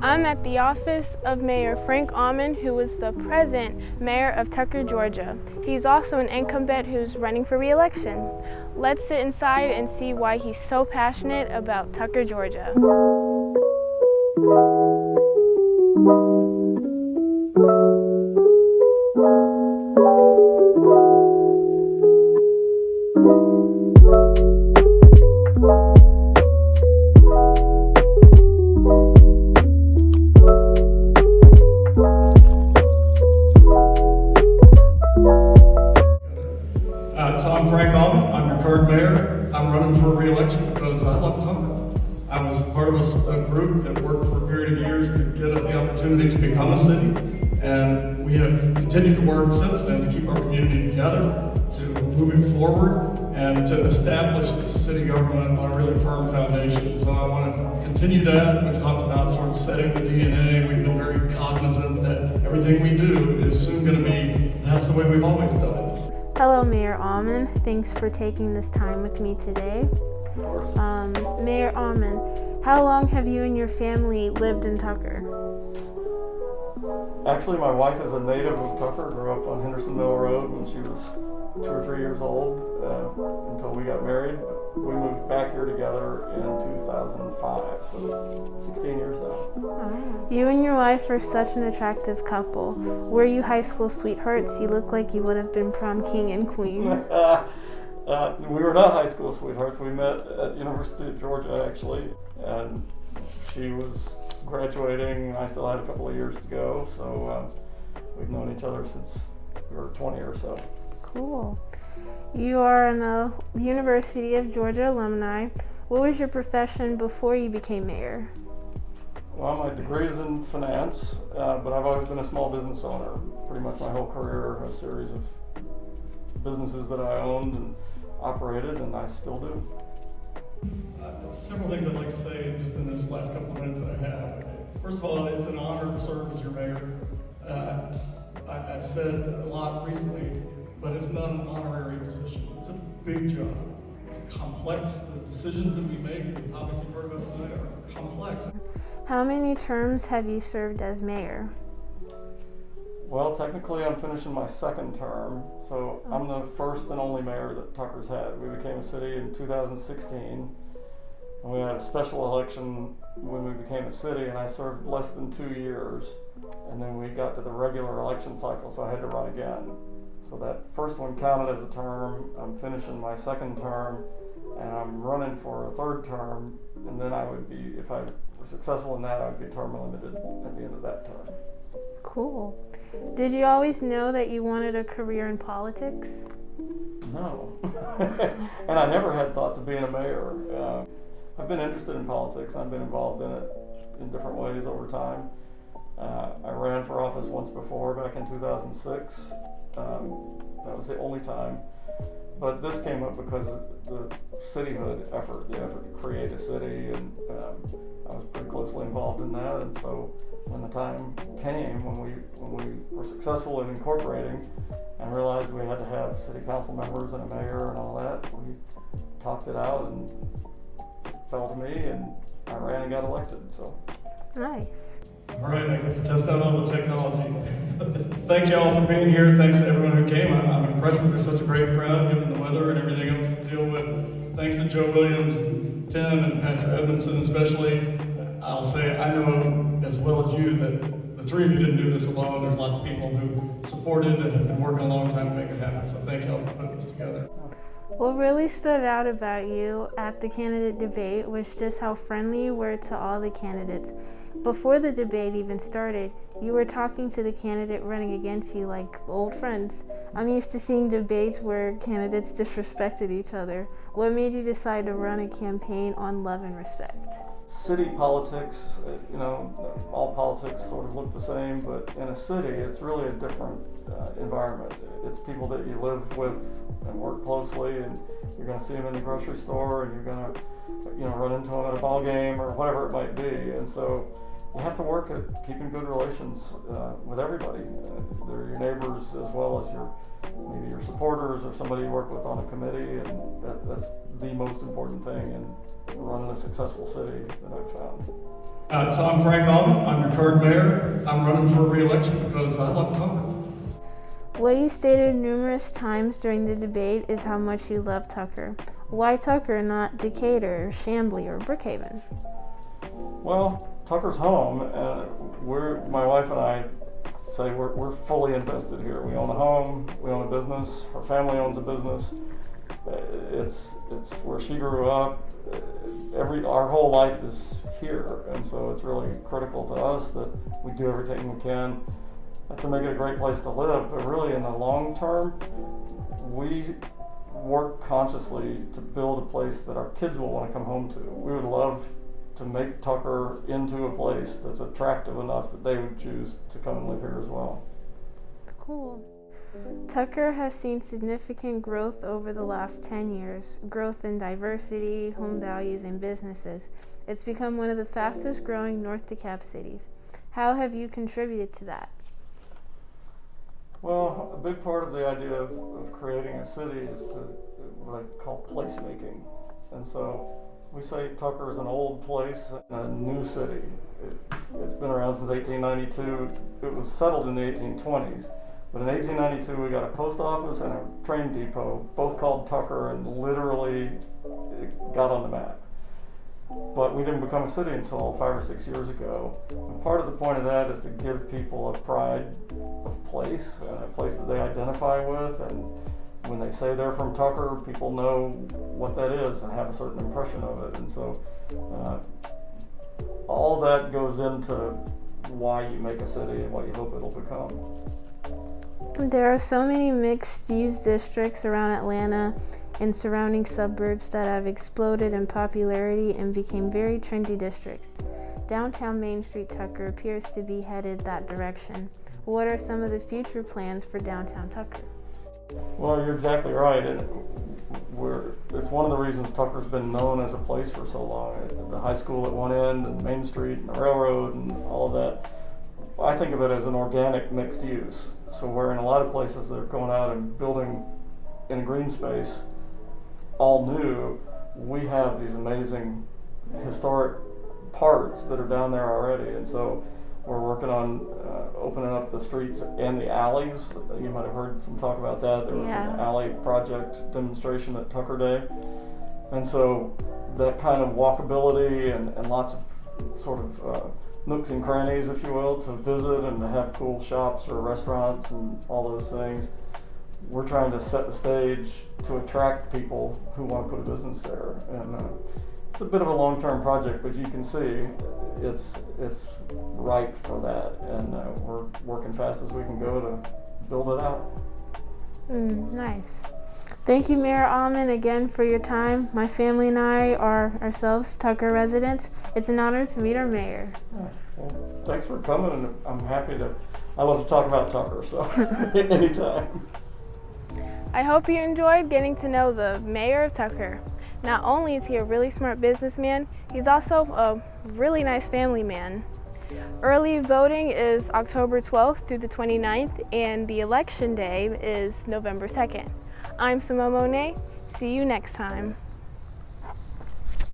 I'm at the office of Mayor Frank Auman, who was the present mayor of Tucker, Georgia. He's also an incumbent who's running for re-election. Let's sit inside and see why he's so passionate about Tucker, Georgia. So I'm Frank Auman. I'm your current mayor. I'm running for re-election because I love Tucker. I was part of a group that worked for a period of years to get us the opportunity to become a city, and we have continued to work since then to keep our community together, to moving forward, and to establish this city government on a really firm foundation. So I want to continue that. We've talked about sort of setting the DNA. We've been very cognizant that everything we do is soon going to be, that's the way we've always done it. Hello, Mayor Auman. Thanks for taking this time with me today. Mayor Auman, how long have you and your family lived in Tucker? Actually, my wife is a native of Tucker, grew up on Hendersonville Road when she was 2 or 3 years old until we got married. We moved back here together in 2005, so 16 years now. You and your wife are such an attractive couple. Were you high school sweethearts? You look like you would have been prom king and queen. We were not high school sweethearts. We met at University of Georgia, actually, and she was graduating. I still had a couple of years to go, so we've known each other since we were 20 or so. Cool. You are an University of Georgia alumni. What was your profession before you became mayor? Well, my degree is in finance, but I've always been a small business owner. Pretty much my whole career, a series of businesses that I owned and operated, and I still do. Several things I'd like to say just in this last couple of minutes that I have. First of all, it's an honor to serve as your mayor. I've said a lot recently, but it's not an honorary position. It's a big job. It's complex. The decisions that we make and the topics you've heard about tonight are complex. How many terms have you served as mayor? Well, technically I'm finishing my second term, so I'm the first and only mayor that Tucker's had. We became a city in 2016, and we had a special election when we became a city, and I served less than 2 years, and then we got to the regular election cycle, so I had to run again. So that first one counted as a term. I'm finishing my second term, and I'm running for a third term, and then I would be, if I were successful in that, I would be term limited at the end of that term. Cool. Did you always know that you wanted a career in politics? No. And I never had thoughts of being a mayor. I've been interested in politics. I've been involved in it in different ways over time. I ran for office once before, back in 2006. That was the only time. But this came up because of the cityhood effort, the effort to create a city, and I was pretty closely involved in that. And so when the time came, when we were successful in incorporating and realized we had to have city council members and a mayor and all that, we talked it out and it fell to me, and I ran and got elected. So. Nice. All right, I get to test out all the technology. Thank you all for being here. Thanks to everyone who came. I'm impressed that there's such a great crowd given the weather and everything else to deal with. Thanks to Joe Williams, and Tim, and Pastor Edmondson especially. I'll say I know as well as you that the three of you didn't do this alone. There's lots of people who supported and have been working a long time to make it happen. So thank you all for putting this together. What really stood out about you at the candidate debate was just how friendly you were to all the candidates. Before the debate even started, you were talking to the candidate running against you like old friends. I'm used to seeing debates where candidates disrespected each other. What made you decide to run a campaign on love and respect? City politics, all politics sort of look the same, but in a city, it's really a different environment. It's people that you live with and work closely, and you're going to see them in the grocery store, and you're going to, run into them at a ball game or whatever it might be. And so you have to work at keeping good relations with everybody. They're your neighbors as well as maybe your supporters or somebody you work with on a committee, and that's the most important thing in running a successful city that I've found. So I'm Frank Auman. I'm your current mayor. I'm running for re-election because I love Tucker. What you stated numerous times during the debate is how much you love Tucker. Why Tucker, not Decatur, Chamblee, or Brookhaven? Well, Tucker's home, and my wife and I say we're fully invested here. We own a home, we own a business, our family owns a business. It's where she grew up. Our whole life is here, and so it's really critical to us that we do everything we can to make it a great place to live. But really, in the long term, we work consciously to build a place that our kids will want to come home to. We would love to make Tucker into a place that's attractive enough that they would choose to come and live here as well. Cool. Tucker has seen significant growth over the last 10 years, growth in diversity, home values, and businesses. It's become one of the fastest growing North DeKalb cities. How have you contributed to that? Well, a big part of the idea of creating a city is what I call placemaking. And so we say Tucker is an old place in a new city. It's been around since 1892. It was settled in the 1820s. But in 1892, we got a post office and a train depot, both called Tucker, and literally it got on the map. But we didn't become a city until 5 or 6 years ago. And part of the point of that is to give people a pride of place, and a place that they identify with. And when they say they're from Tucker, people know what that is and have a certain impression of it. And so all that goes into why you make a city and what you hope it'll become. There are so many mixed-use districts around Atlanta and surrounding suburbs that have exploded in popularity and became very trendy districts. Downtown Main Street Tucker appears to be headed that direction. What are some of the future plans for downtown Tucker? Well, you're exactly right. And it's one of the reasons Tucker's been known as a place for so long. The high school at one end, and Main Street, and the railroad, and all of that. I think of it as an organic mixed use. So where in a lot of places they're going out and building in a green space, all new, we have these amazing historic parts that are down there already. And so we're working on opening up the streets and the alleys. You might have heard some talk about that. There was an alley project demonstration at Tucker Day. And so that kind of walkability and lots of sort of nooks and crannies, if you will, to visit and to have cool shops or restaurants and all those things. We're trying to set the stage to attract people who want to put a business there. And it's a bit of a long-term project, but you can see it's ripe for that. And we're working fast as we can go to build it out. Nice. Thank you, Mayor Auman, again for your time. My family and I are ourselves Tucker residents. It's an honor to meet our mayor. Well, thanks for coming, and I love to talk about Tucker, so anytime. I hope you enjoyed getting to know the mayor of Tucker. Not only is he a really smart businessman, he's also a really nice family man. Early voting is October 12th through the 29th, and the election day is November 2nd. I'm Simone Monet. See you next time.